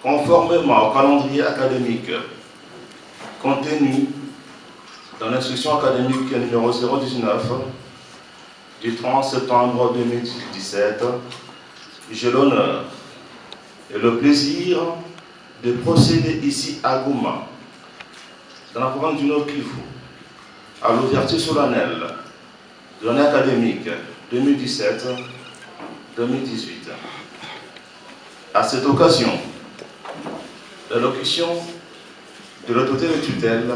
conformément au calendrier académique contenu dans l'instruction académique numéro 019 du 30 septembre 2017, j'ai l'honneur et le plaisir de procéder ici à Goma, dans la province du Nord Kivu, à l'ouverture solennelle de l'année académique 2017-2018. À cette occasion, l'allocution de l'autorité de tutelle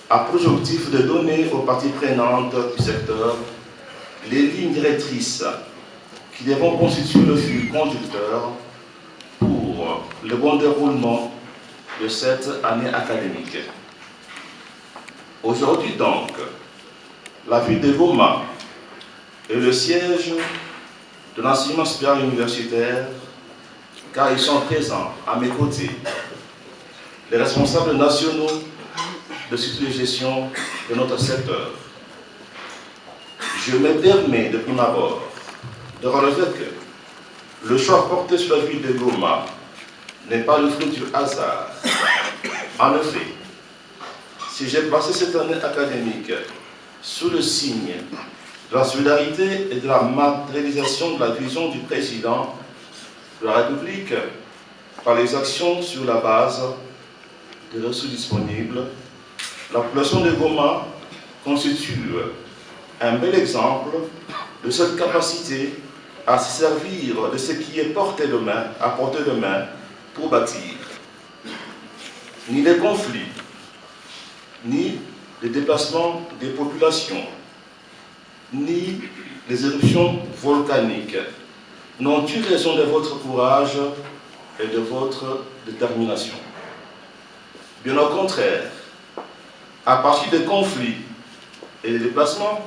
a pour objectif de donner aux parties prenantes du secteur les lignes directrices qui devront constituer le fil conducteur pour le bon déroulement de cette année académique. Aujourd'hui donc, la ville de Goma est le siège de l'enseignement supérieur universitaire, car ils sont présents à mes côtés les responsables nationaux de cycle de gestion de notre secteur. Je me permets de prime abord de relever que le choix porté sur la ville de Goma n'est pas le fruit du hasard. En effet, si j'ai placé cette année académique sous le signe de la solidarité et de la matérialisation de la vision du président de la République par les actions sur la base des ressources disponibles, la population de Goma constitue un bel exemple de cette capacité à se servir de ce qui est porté de main, à portée de main pour bâtir. Ni les conflits, ni les déplacements des populations, ni les éruptions volcaniques n'ont eu raison de votre courage et de votre détermination. Bien au contraire, à partir des conflits et des déplacements,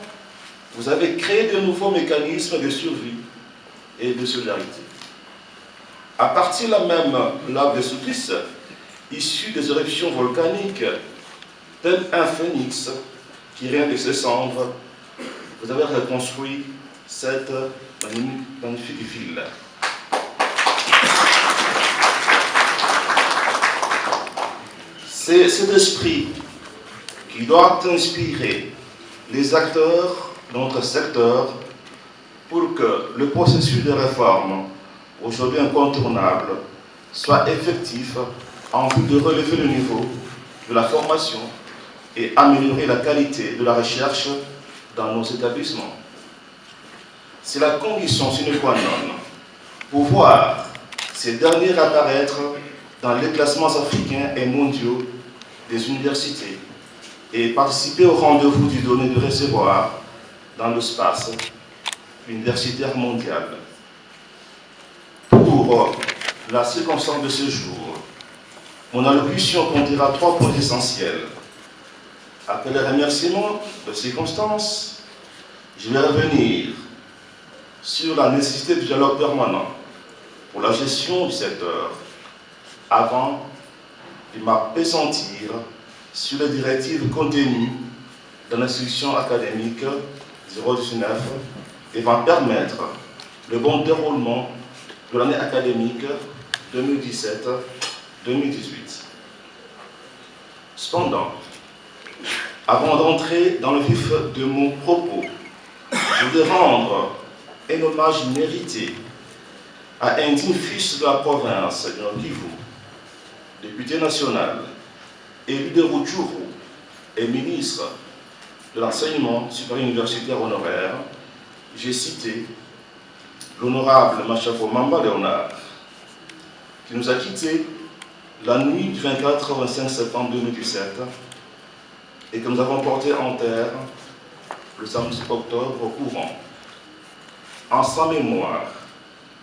vous avez créé de nouveaux mécanismes de survie et de solidarité. À partir là même lave de supplice, issu des éruptions volcaniques, tel un phénix qui vient de ses cendres, vous avez reconstruit cette magnifique ville. C'est cet esprit qui doit inspirer les acteurs de notre secteur pour que le processus de réforme, aujourd'hui incontournable, soit effectif en vue de relever le niveau de la formation et améliorer la qualité de la recherche dans nos établissements. C'est la condition sine qua non pour voir ces derniers apparaître dans les classements africains et mondiaux des universités et participer au rendez-vous du donner de recevoir dans l'espace universitaire mondial. Pour la circonstance de ce jour, mon allocution contiendra 3 points essentiels. Après les remerciements de circonstances, je vais revenir sur la nécessité du dialogue permanent pour la gestion du secteur avant de m'appesantir sur les directives contenues dans l'instruction académique 019 et va permettre le bon déroulement de l'année académique 2017-2018. Cependant, avant d'entrer dans le vif de mon propos, je voudrais rendre un hommage mérité à un digne fils de la province de Nord Kivu, député national, élu de Rutshuru et ministre de l'enseignement supérieur universitaire honoraire. J'ai cité l'honorable Machafo Mamba Léonard, qui nous a quittés la nuit du 24-25 septembre 2017 et que nous avons porté en terre le samedi octobre au courant. En sa mémoire,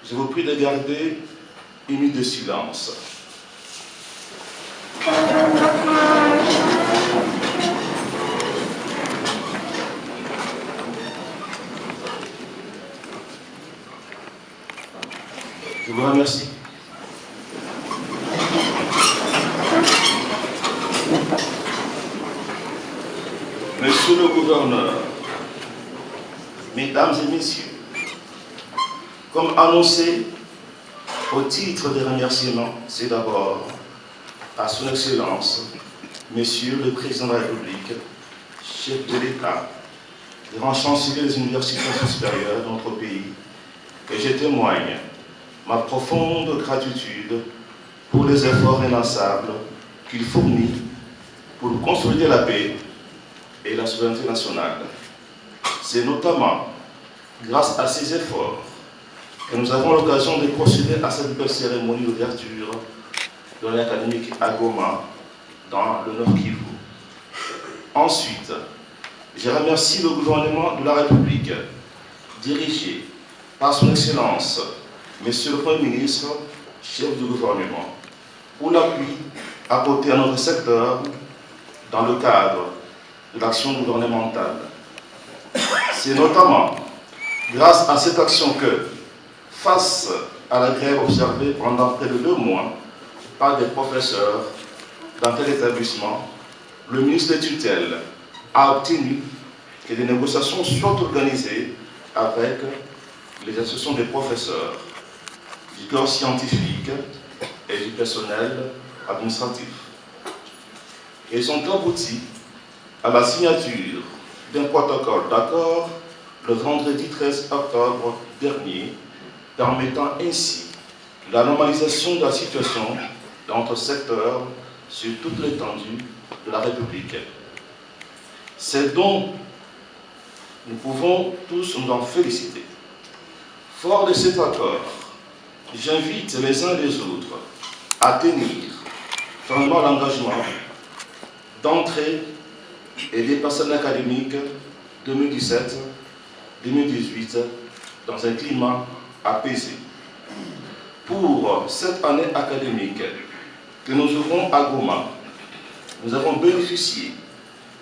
je vous prie de garder une minute de silence. Je vous remercie. Monsieur le gouverneur, mesdames et messieurs, comme annoncé Au titre des remerciements, c'est d'abord à Son Excellence, Monsieur le Président de la République, chef de l'État, grand chancelier des universités supérieures de notre pays, que je témoigne ma profonde gratitude pour les efforts inlassables qu'il fournit pour consolider la paix et la souveraineté nationale. C'est notamment grâce à ces efforts que nous avons l'occasion de procéder à cette belle cérémonie d'ouverture de l'année académique à Goma, dans le Nord Kivu. Ensuite, je remercie le gouvernement de la République, dirigé par Son Excellence, Monsieur le Premier ministre, chef du gouvernement, pour l'appui apporté à notre secteur dans le cadre de l'action gouvernementale. C'est notamment grâce à cette action que, face à la grève observée pendant près de 2 mois par des professeurs dans tel établissement, le ministre de tutelle a obtenu que des négociations soient organisées avec les associations des professeurs, du corps scientifique et du personnel administratif. Ils ont abouti à la signature d'un protocole d'accord le vendredi 13 octobre dernier, permettant ainsi la normalisation de la situation dans notre secteur sur toute l'étendue de la République. C'est donc, nous pouvons tous nous en féliciter. Fort de cet accord, j'invite les uns les autres à tenir fermement l'engagement d'entrer et dépasser l'année académique 2017-2018 dans un climat apaisé. Pour cette année académique que nous ouvrons à Goma, nous avons bénéficié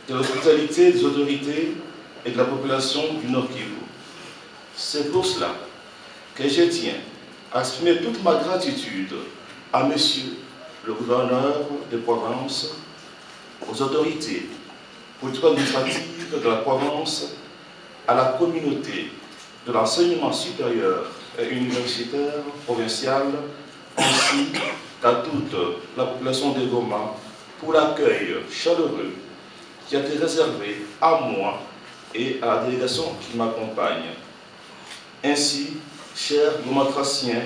de l'hospitalité des autorités et de la population du Nord Kivu. C'est pour cela que je tiens à exprimer toute ma gratitude à Monsieur le gouverneur de province, aux autorités politiques administratives de la province, à la communauté de l'enseignement supérieur et universitaire provincial, ainsi qu'à toute la population de Goma pour l'accueil chaleureux qui a été réservé à moi et à la délégation qui m'accompagne. Ainsi, chers Gomatraciens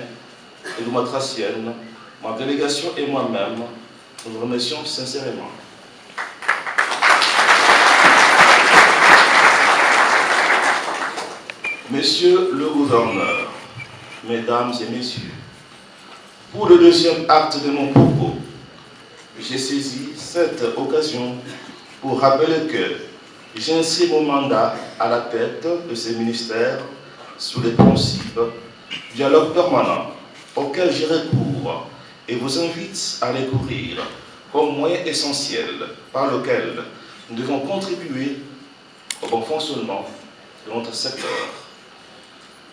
et Gomatraciennes, ma délégation et moi-même, nous vous remercions sincèrement. Monsieur le gouverneur, mesdames et messieurs, pour le deuxième acte de mon propos, j'ai saisi cette occasion pour rappeler que j'ai inscrit mon mandat à la tête de ces ministères sous les principes du dialogue permanent auquel j'ai recours et vous invite à les courir comme moyen essentiel par lequel nous devons contribuer au bon fonctionnement de notre secteur.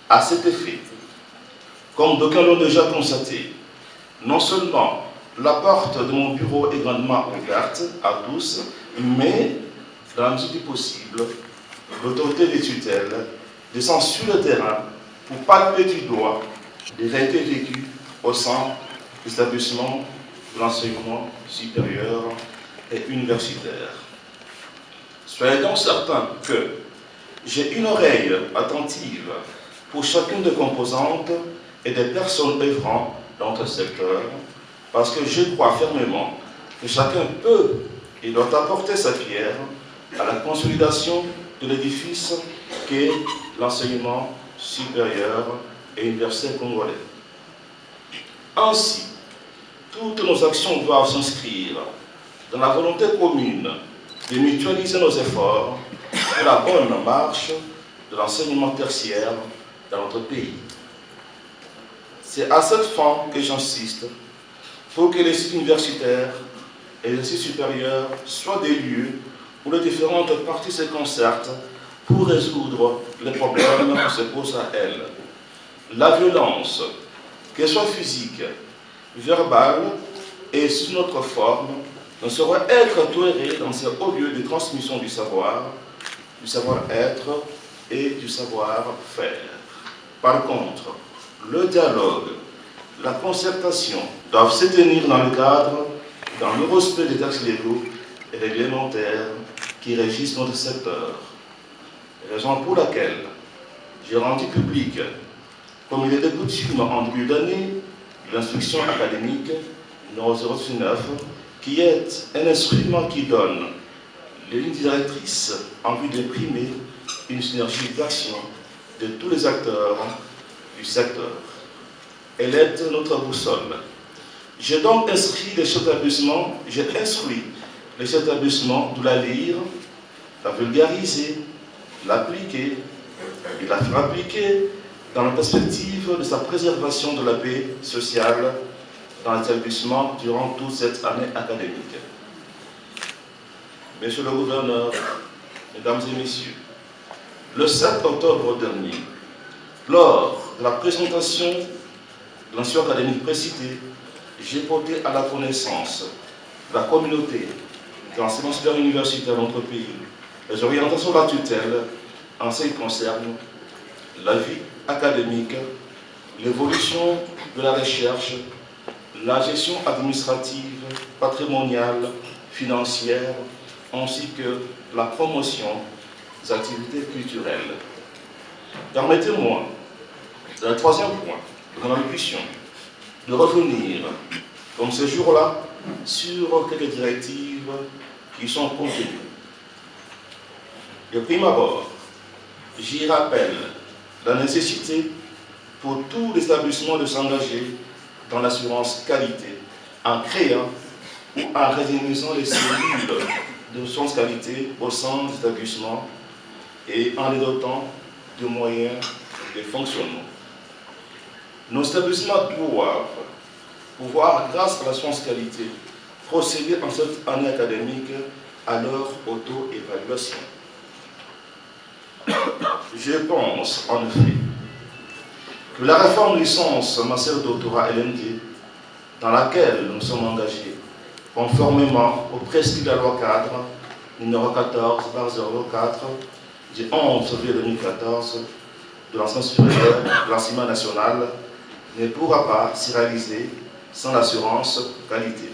À cet effet, comme d'aucuns l'ont déjà constaté, non seulement la porte de mon bureau est grandement ouverte à tous, mais, dans la mesure du possible, l'autorité des tutelles descend sur le terrain pour palper du doigt les réalités vécues au sein des établissements de l'enseignement supérieur et universitaire. Soyez donc certains que j'ai une oreille attentive pour chacune des composantes et des personnes œuvrant dans notre secteur, parce que je crois fermement que chacun peut et doit apporter sa pierre à la consolidation de l'édifice qu'est l'enseignement supérieur et universel congolais. Ainsi, toutes nos actions doivent s'inscrire dans la volonté commune de mutualiser nos efforts pour la bonne marche de l'enseignement tertiaire dans notre pays. C'est à cette fin que j'insiste pour que les sites universitaires et les sites supérieurs soient des lieux où les différentes parties se concertent pour résoudre les problèmes qui se posent à elles. La violence, qu'elle soit physique, verbale et sous notre forme, ne saurait être tolérée dans ces hauts lieux de transmission du savoir-être et du savoir-faire. Par contre, le dialogue, la concertation doivent se tenir dans le cadre, dans le respect des textes légaux et réglementaires qui régissent notre secteur. Raison pour laquelle j'ai rendu public, comme il est de coutume en début d'année, l'instruction académique numéro 069, qui est un instrument qui donne les lignes directrices en vue d'imprimer une synergie d'action de tous les acteurs du secteur. Elle est notre boussole. J'ai donc instruit les chefs d'établissement de la lire, la vulgariser, l'appliquer et la faire appliquer dans la perspective de sa préservation de la paix sociale dans l'établissement durant toute cette année académique. Monsieur le gouverneur, mesdames et messieurs, le 7 octobre dernier, lors de la présentation de l'instruction académique précitée, j'ai porté à la connaissance de la communauté de l'enseignement supérieur universitaire de notre pays les orientations de la tutelle en ce qui concerne la vie académique, l'évolution de la recherche, la gestion administrative, patrimoniale, financière, ainsi que la promotion des activités culturelles. Permettez-moi, dans le troisième point de mon allocution, de revenir, comme ce jour-là, sur quelques directives qui sont contenues. De prime abord, j'y rappelle la nécessité pour tout l'établissement de s'engager dans l'assurance qualité en créant ou en réunissant les cellules d'assurance qualité au sein des établissements et en les dotant de moyens de fonctionnement. Nos établissements doivent pouvoir, grâce à l'assurance qualité, procéder en cette année académique à leur auto-évaluation. Je pense, en effet, que la réforme licence master doctorat LMD, dans laquelle nous sommes engagés, conformément au prescrit de la loi cadre numéro 14/04 du 11 février 2014 de l'enseignement supérieur de l'enseignement national, ne pourra pas s'y réaliser sans l'assurance qualité.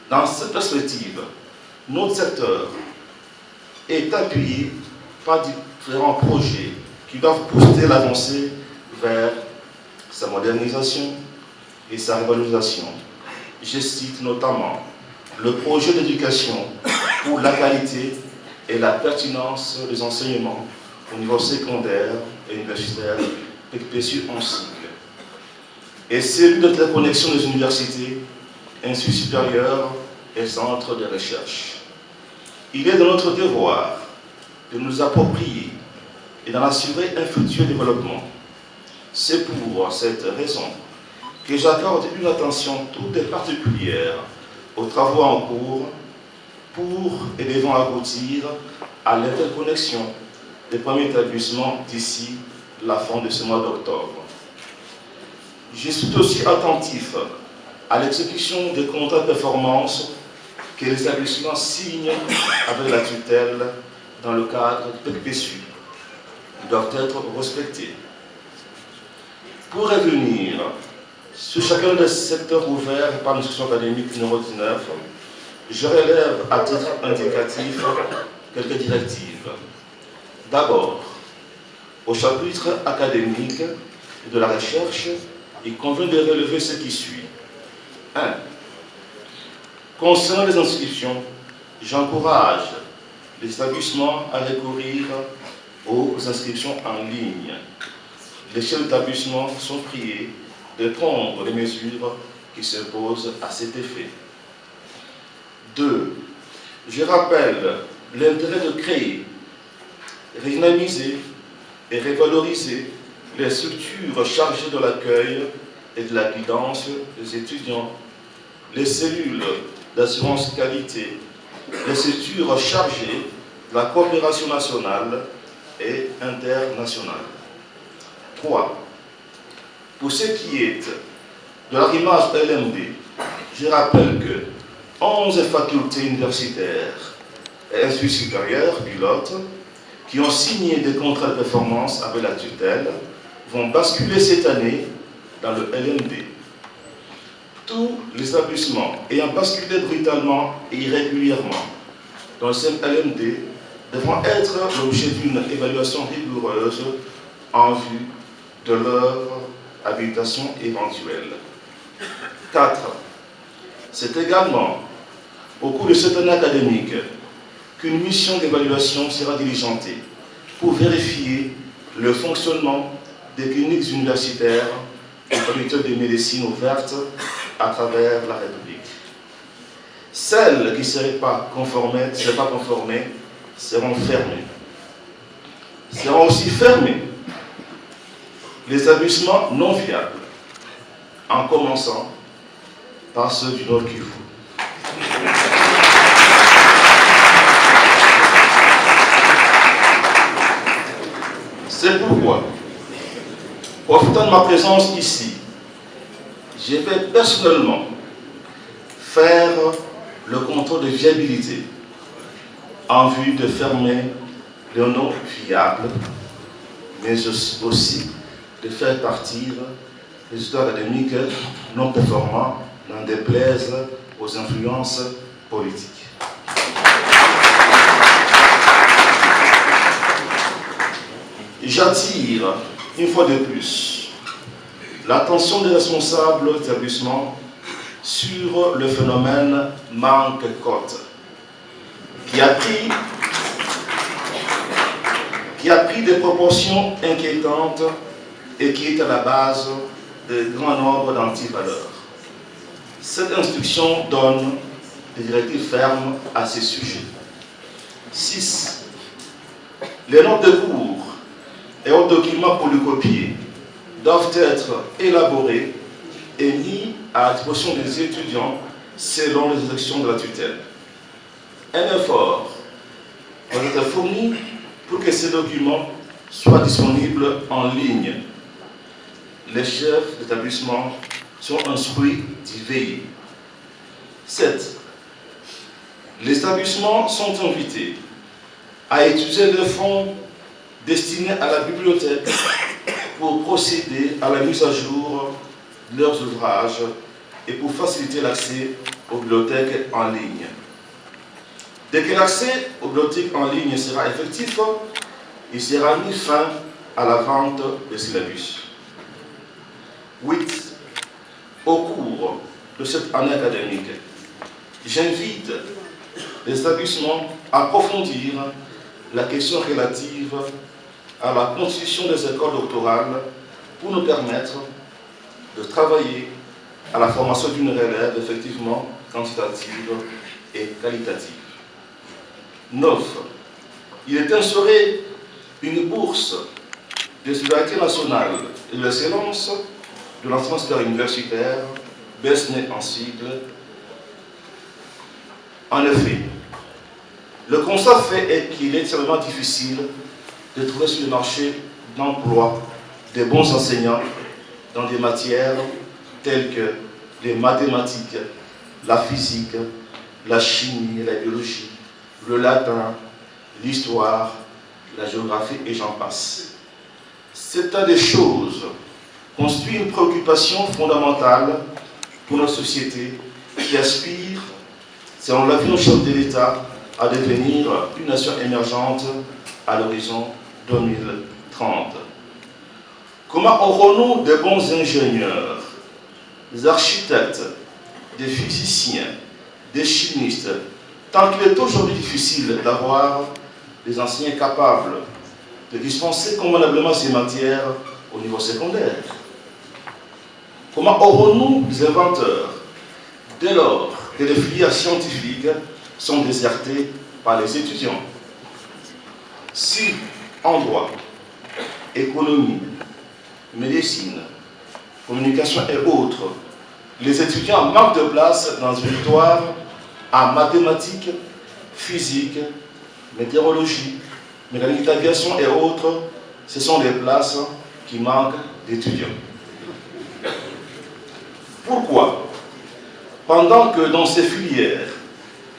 Dans cette perspective, notre secteur est appuyé par différents projets qui doivent booster l'avancée vers sa modernisation et sa revalorisation. Je cite notamment le projet d'éducation pour la qualité et la pertinence des enseignements au niveau secondaire et universitaire, PECPESU en cycle, et celui de la connexion des universités, instituts supérieurs et centres de recherche. Il est de notre devoir de nous approprier et d'en assurer un futur développement. C'est pour cette raison que j'accorde une attention toute particulière aux travaux en cours pour et devant aboutir à l'interconnexion des premiers établissements d'ici la fin de ce mois d'octobre. Je suis aussi attentif à l'exécution des contrats de performance que les établissements signent avec la tutelle dans le cadre du PECPESU. Ils doivent être respectés. Pour revenir sur chacun des secteurs ouverts par l'instruction académique numéro 19, je relève à titre indicatif quelques directives. D'abord, au chapitre académique et de la recherche, il convient de relever ce qui suit. 1. Concernant les inscriptions, j'encourage les établissements à recourir aux inscriptions en ligne. Les chefs d'établissement sont priés de prendre les mesures qui s'imposent à cet effet. 2. Je rappelle l'intérêt de créer, redynamiser et revaloriser les structures chargées de l'accueil et de la guidance des étudiants, les cellules d'assurance qualité, les structures chargées de la coopération nationale et internationale. 3. Pour ce qui est de l'arrimage LMD, je rappelle que 11 facultés universitaires et instituts supérieurs pilotes qui ont signé des contrats de performance avec la tutelle vont basculer cette année dans le LMD. Tous les établissements ayant basculé brutalement et irrégulièrement dans le LMD devront être l'objet d'une évaluation rigoureuse en vue de leur habilitation éventuelle. 4. C'est également au cours de cette année académique qu'une mission d'évaluation sera diligentée pour vérifier le fonctionnement des cliniques universitaires et facultés de médecine ouvertes à travers la République. Celles qui ne seraient pas conformées seront fermées. Seront aussi fermés les établissements non viables, en commençant par ceux du Nord Kivu. C'est pourquoi, profitant de ma présence ici, je vais personnellement faire le contrôle de viabilité en vue de fermer les non viables, mais aussi de faire partir les étudiants académiques non performants, n'en déplaise aux influences politiques. J'attire une fois de plus l'attention des responsables d'établissement sur le phénomène manque-cote qui a pris des proportions inquiétantes et qui est à la base de grand nombre d'antivaleurs. Cette instruction donne des directives fermes à ces sujets. 6. Les notes de cours et autres documents polycopiés doivent être élaborés et mis à la disposition des étudiants selon les instructions de la tutelle. Un effort doit être fourni pour que ces documents soient disponibles en ligne. Les chefs d'établissement sont instruits d'y veiller. 7. Les établissements sont invités à utiliser les fonds destinés à la bibliothèque pour procéder à la mise à jour de leurs ouvrages et pour faciliter l'accès aux bibliothèques en ligne. Dès que l'accès aux bibliothèques en ligne sera effectif, il sera mis fin à la vente des syllabus. 8. Au cours de cette année académique, j'invite les établissements à approfondir la question relative à la constitution des écoles doctorales pour nous permettre de travailler à la formation d'une relève effectivement quantitative et qualitative. 9. Il est instauré une bourse de solidarité nationale et de l'excellence de l'enseignement supérieur universitaire, BESNE en sigle. En effet, le constat fait est qu'il est extrêmement difficile de trouver sur le marché d'emploi des bons enseignants dans des matières telles que les mathématiques, la physique, la chimie, la biologie, le latin, l'histoire, la géographie et j'en passe. Cet état des choses constitue une préoccupation fondamentale pour notre société qui aspire, selon l'avis du chef de l'État, à devenir une nation émergente à l'horizon 2030. Comment aurons-nous de bons ingénieurs, des architectes, des physiciens, des chimistes, tant qu'il est aujourd'hui difficile d'avoir des enseignants capables de dispenser convenablement ces matières au niveau secondaire? Comment aurons-nous des inventeurs dès lors que les filières scientifiques sont désertées par les étudiants? Si en droit, économie, médecine, communication et autres, les étudiants manquent de place dans une territoire en mathématiques, physique, météorologie, mécanique d'aviation et autres, ce sont des places qui manquent d'étudiants. Pourquoi? Pendant que dans ces filières,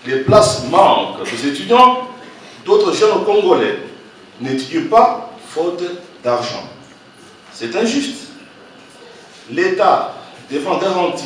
les places manquent des étudiants, d'autres jeunes Congolais n'étudient pas faute d'argent. C'est injuste. l'État devant garantir